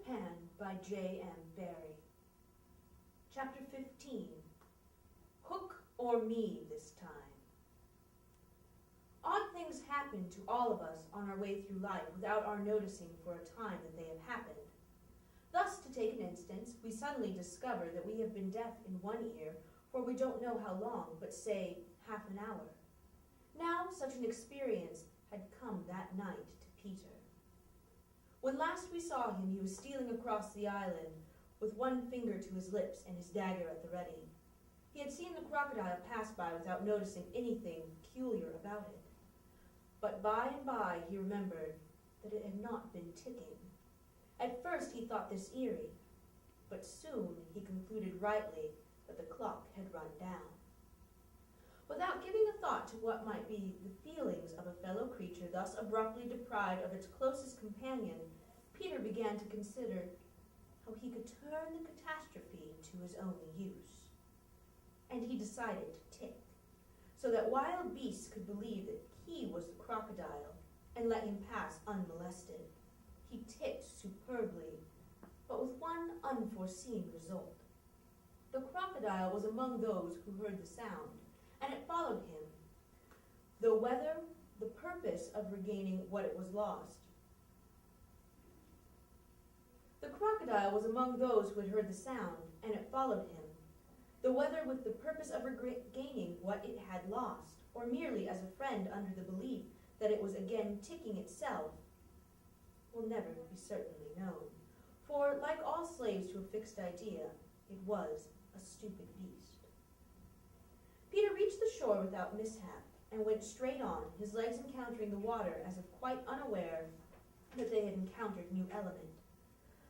Pan by J.M. Barrie. Chapter 15. Hook or me this time. Odd things happen to all of us on our way through life without our noticing for a time that they have happened. Thus, to take an instance, we suddenly discover that we have been deaf in one ear for we don't know how long, but say half an hour. Now, such an experience had come that night to Peter. When last we saw him, he was stealing across the island with one finger to his lips and his dagger at the ready. He had seen the crocodile pass by without noticing anything peculiar about it. But by and by he remembered that it had not been ticking. At first he thought this eerie, but soon he concluded rightly that the clock had run down. Without giving a thought to what might be the feelings of a fellow creature thus abruptly deprived of its closest companion, Peter began to consider how he could turn the catastrophe to his own use. And he decided to tick, so that wild beasts could believe that he was the crocodile and let him pass unmolested. He ticked superbly, but with one unforeseen result. The crocodile was among those who heard the sound, and it followed him, though whether the purpose of regaining what it was lost. The crocodile was among those who had heard the sound, and it followed him, though whether with the purpose of regaining what it had lost, or merely as a friend under the belief that it was again ticking itself, will never be certainly known. For, like all slaves to a fixed idea, it was a stupid beast. Peter reached the shore without mishap, and went straight on, his legs encountering the water as if quite unaware that they had encountered new element.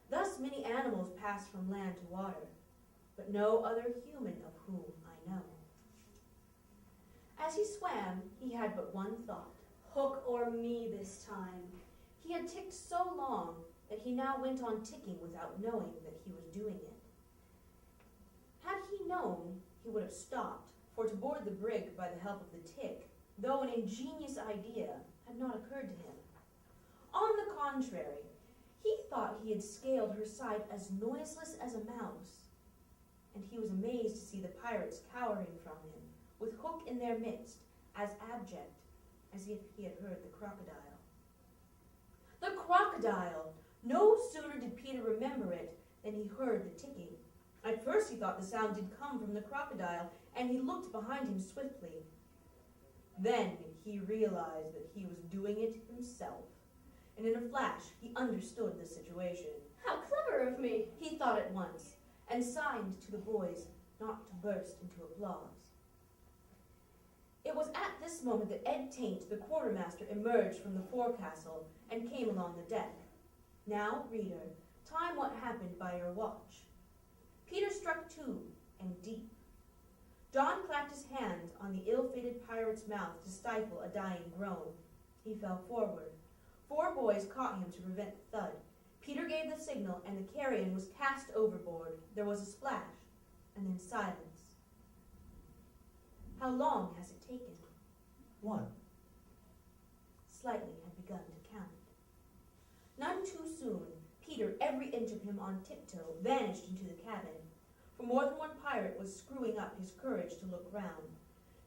Thus many animals pass from land to water, but no other human of whom I know. As he swam, he had but one thought, hook or me this time. He had ticked so long that he now went on ticking without knowing that he was doing it. Had he known, he would have stopped, for to board the brig by the help of the tick, though an ingenious idea, had not occurred to him. On the contrary, he thought he had scaled her side as noiseless as a mouse, and he was amazed to see the pirates cowering from him, with Hook in their midst, as abject as if he had heard the crocodile. The crocodile! No sooner did Peter remember it than he heard the ticking. At first he thought the sound did come from the crocodile, and he looked behind him swiftly. Then he realized that he was doing it himself, and in a flash he understood the situation. How clever of me, he thought at once, and signed to the boys not to burst into applause. It was at this moment that Ed Taint, the quartermaster, emerged from the forecastle and came along the deck. Now, reader, time what happened by your watch. Peter struck two, and deep. John clapped his hand on the ill-fated pirate's mouth to stifle a dying groan. He fell forward. 4 boys caught him to prevent the thud. Peter gave the signal, and the carrion was cast overboard. There was a splash, and then silence. How long has it taken? 1. Slightly had begun to count. None too soon, Peter, every inch of him on tiptoe, vanished into the cabin. For more than one pirate was screwing up his courage to look round.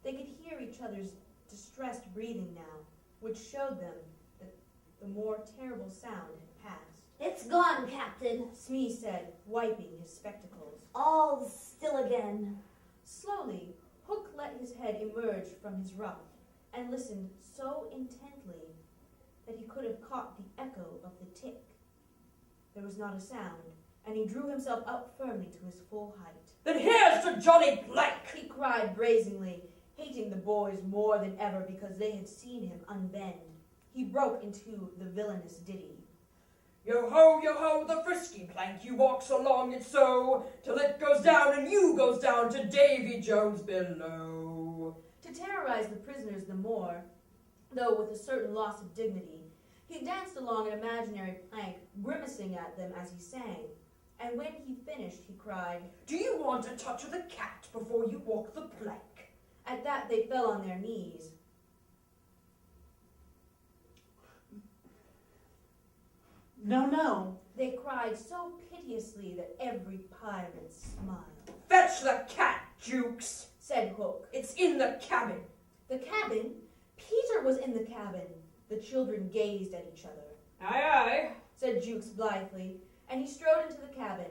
They could hear each other's distressed breathing now, which showed them that the more terrible sound had passed. It's gone, Captain. Smee said, wiping his spectacles. All still again. Slowly, Hook let his head emerge from his ruff, and listened so intently that he could have caught the echo of the tick. There was not a sound, and he drew himself up firmly to his full height. Then here's to Johnny Blank! He cried brazenly, hating the boys more than ever because they had seen him unbend. He broke into the villainous ditty. Yo ho, the frisky plank, you walks along it so, till it goes down and you goes down to Davy Jones below. To terrorize the prisoners the more, though with a certain loss of dignity, he danced along an imaginary plank, grimacing at them as he sang. And when he finished, he cried, Do you want a touch of the cat before you walk the plank? At that they fell on their knees. No, They cried so piteously that every pirate smiled. Fetch the cat, Jukes, said Hook. it's in the cabin. The cabin? Peter was in the cabin. The children gazed at each other. Aye, aye, said Jukes blithely, and he strode into the cabin.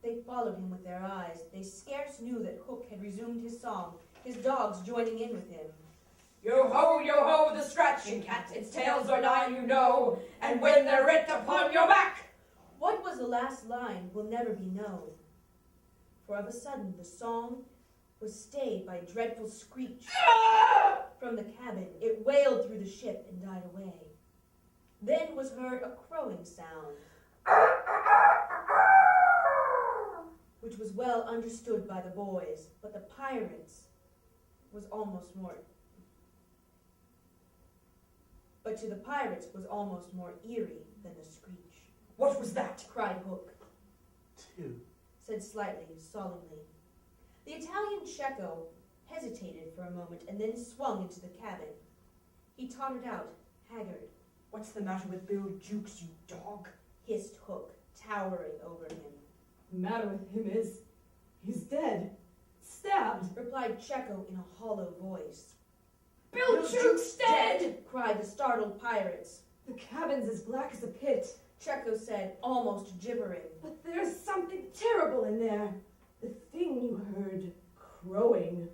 They followed him with their eyes. They scarce knew that Hook had resumed his song, his dogs joining in with him. yo ho, the scratching cat, its tails are nine, you know, and when they're writ upon your back. What was the last line will never be known, for of a sudden the song was stayed by a dreadful screech from the cabin. It wailed through the ship and died away. Then was heard a crowing sound, which was well understood by the boys, but to the pirates was almost more eerie than the screech. What was that? Cried Hook. Two. Said slightly, solemnly. The Italian Cecco hesitated for a moment and then swung into the cabin. He tottered out, haggard. What's the matter with Bill Jukes, you dog? Hissed Hook, towering over him. The matter with him is, he's dead. Stabbed. Replied Cecco in a hollow voice. Bill Jukes dead! Cried the startled pirates. The cabin's as black as a pit. Cecco said, almost gibbering. But there's something terrible in there. The thing you heard, crowing.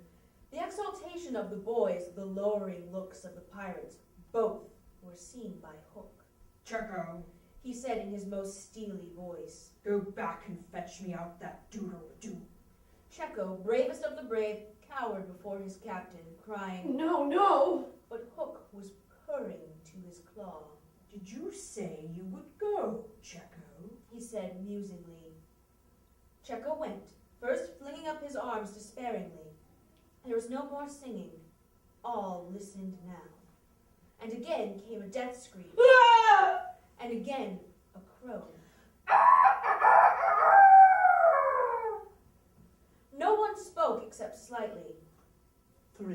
The exultation of the boys, the lowering looks of the pirates, both were seen by Hook. Cecco, He said in his most steely voice. go back and fetch me out that doodle-doo. Cecco, bravest of the brave, cowered before his captain, crying, No, no! but Hook was purring to his claw. Did you say you would go, Cecco? He said musingly. Cecco went, first flinging up his arms despairingly. There was no more singing. All listened now. And again came a death scream, and again a crow. No one spoke except slightly. 3.